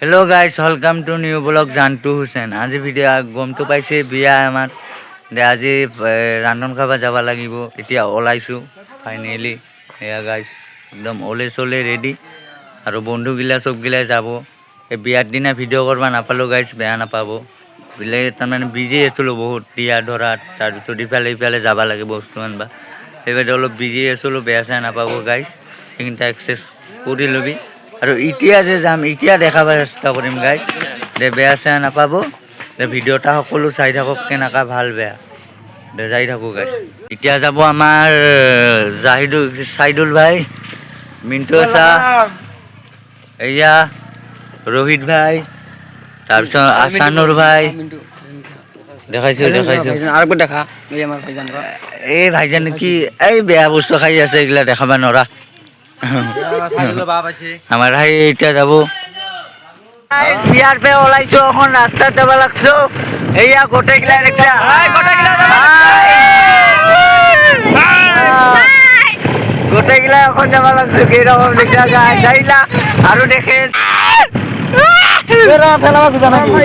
hello guys welcome to new blog Jantu Hussain आज video গমটো পাইছে বিয়া আমাৰ আজি ৰান্ধন খাব যাব লাগিব এতিয়া ওলাইছো ফাইনালি এয়া গাইস একদম ওলে চলে ৰেডি আৰু বন্ধু গিলা সব গিলা যাব এই বিয়াৰ দিনা ভিডিও কৰবা নাপালো গাইস বেয়া নাপাব বিলে তাৰমানে বিজি আছিলো বহুত দিয়া ধৰা তাৰ পিছত ইফালে যাব লাগে বস্তু আনবা সেইবাবে অলপ বিজি আছিলো বেয়া চাই নাপাব গাইস কিন্তু এক্সেস কৰি লবি আৰু ইতিয়া যে যাম ইতিয়া দেখাব চেষ্টা কৰিম গাইস দে বেয়া চাই নাপাব দে ভিডিওটা সকলো চাই থাকক কেনেকা ভাল বেয়া দে যাই থাকো গাইস ইতিয়া যাব আমাৰ সাইদুল ভাই মিন্টু সা এয়া ৰোহিত ভাই তাৰপিছত আসানুর ভাই দেখাইছো আরেকবার দেখা এই আমার ভাইজান এই ভাইজান কি এই বেয়া বস্তু খাই আছে এগুলা দেখাবা নৰা আমার ভাই এটা যাব বিয়ার পে ওলাইছো এখন রাস্তা যাব লাগছো এইয়া গোটে গিলা দেখছা গোটে গিলা এখন যাব লাগছো কি রকম দেখা যায় চাইলা আর দেখে ফেরা ফেলাবা কি জানা কি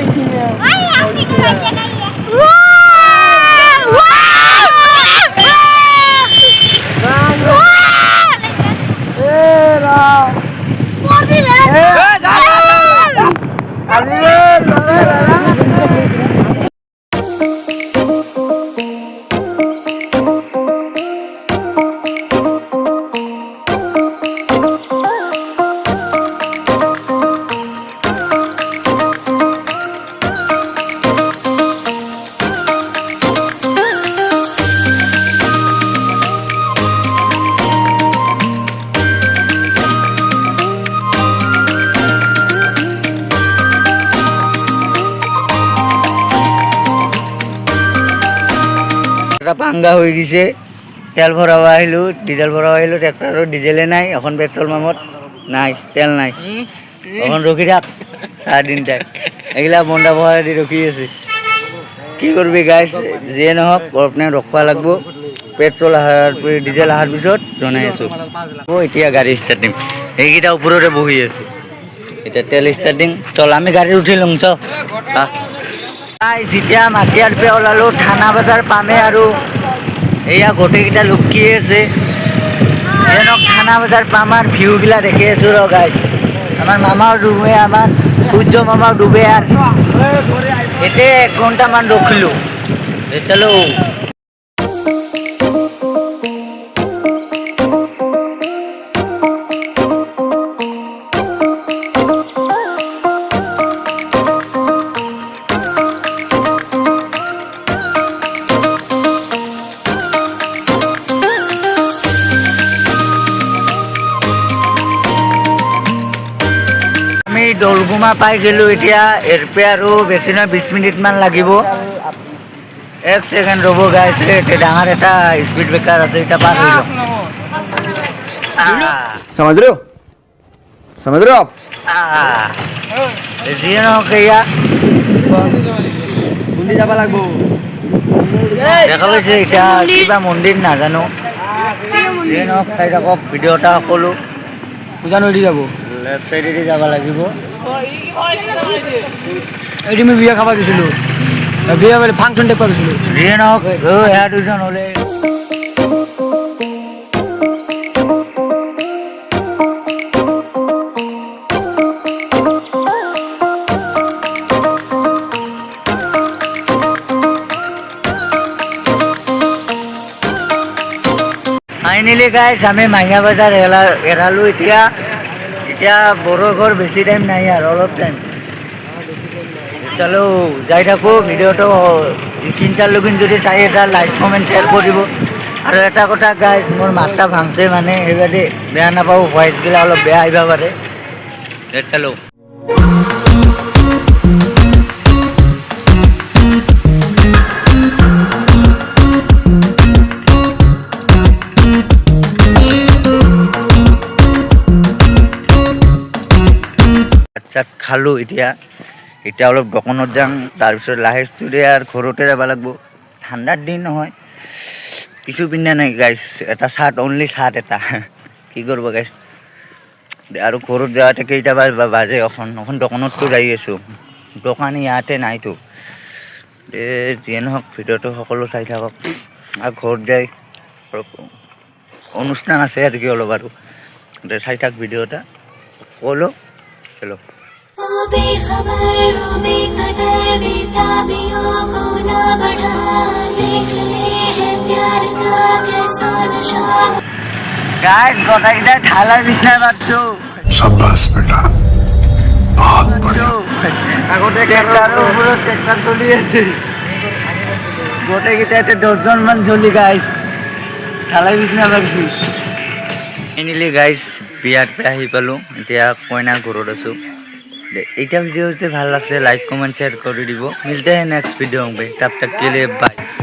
ভাঙ্গা হয়ে গেছে তেল ভরাও আহিলো ডিজেল ভরাও আহিলো ট্রেক্টর ডিজেলে নাই এখন পেট্রোল পাম্পত নাই তেল নাই এখন রকি থাক 4 দিন এগুলা বন্ধা ভরা দি রকি আছে কি করবি গাইস যে নহক আপনি রখবা লাগবো পেট্রোল আহার ডিজেল আহার পিছত জনাই আছো ও এতিয়া গাড়ি স্টার্টিং এইকেইটা উপরে বহি আছে এটা তেল স্টার্টিং চল আমি গাড়ি উঠি লম চ যেতিয়া মাটিয়াৰ পে ওলালো থানা বজাৰ পামে আৰু এয়া গোটেইকেইটা লুকি আছে যেনক থানা বজাৰ পামাৰ ভিউগিলা দেখি আছো ৰ গাইছ আমাৰ মামাও ডুবে আমাৰ সূৰ্য মামাও ডুবে আৰ এতে 1 ঘণ্টামান ৰখিলো চলো দলগুমা পাই গেলো এতিয়া এৰপে আৰু বেছি না 20 মিনিট মান লাগিব 1 সেকেন্ড ৰব গাইস এতে ডাঙৰ এটা স্পিড ব্রেকার আছে এটা পার হইলো समझ रहे हो आप জিনো কইয়া গুন্ডি যাব লাগবো দেখা পাইছে এটা কিবা মন্দির না জানো জিনো খাই থাকক ভিডিওটা সকলো বুঝানো এটি যাব লেফট সাইডে দি যাব লাগিব এটি আমি বিয়া খাবা গেছিলো বিয়া বলে ফাংশন দেখবা গেছিলো জিনো ও হ্যাঁ দুজন হলে ফাইনালি গাইস আমি মাইয়া বাজার এরালো এতিয়া বড় ঘর বেশি টাইম নাই আর অলপ টাইম চলো যাই থাকো ভিডিওটো তিনটার লগিন যদি চাই আছা লাইক কমেন্ট শেয়ার কৰিব আৰু এটা কথা গাইস মোৰ মাতটা ভাঙছে মানে সেইবাবে বেয়া নাপাও ভয়েসগুলা অলপ বেয়া আহিবা পাৰে চলো চাট খালো এতিয়া অলপ দোকানত যাম তাৰপিছত লাহে ষ্টুডে আৰু ঘৰতে যাব লাগিব ঠাণ্ডাৰ দিন নহয় কিছু পিন্ধা নাই গাইছ এটা চাৰ্ট অনলি চাৰ্ট এটা কি কৰিব গাইছ আৰু ঘৰত যাওঁতে কেইটা বাজে এখন দোকানততো যাই আছোঁ দোকান ইয়াতে নাইতো যিয়ে নহওক ভিডিঅ'টো সকলো চাই থাকক আৰু ঘৰত যাই অনুষ্ঠান আছে আৰু কি অলপ আৰু চাই থাক ভিডিঅ' এটা ক'লো চলো গাইজ গোটাকেইটাই ঢালাই বিছনাই পাৰছোঁ शाबाश बेटा बहुत बढ़िया আগতে ট্ৰেক্টাৰৰ ওপৰত ট্ৰেক্টাৰ চলি আছে গোটেইকেইটা এতিয়া 10জনমান চলি গাইজ ঢালাই বিছনা পাৰছোঁ ফাইনেলি গাইজ বিয়াৰ পৰা আহি পালোঁ এতিয়া কইনাৰ ঘৰত আছোঁ এইটা ভিডিঅ যদি ভাল লাগছে লাইক কমেন্ট শেয়ার করে দিব মিলতে हैं नेक्स्ट वीडियो में तब तक के लिए बाय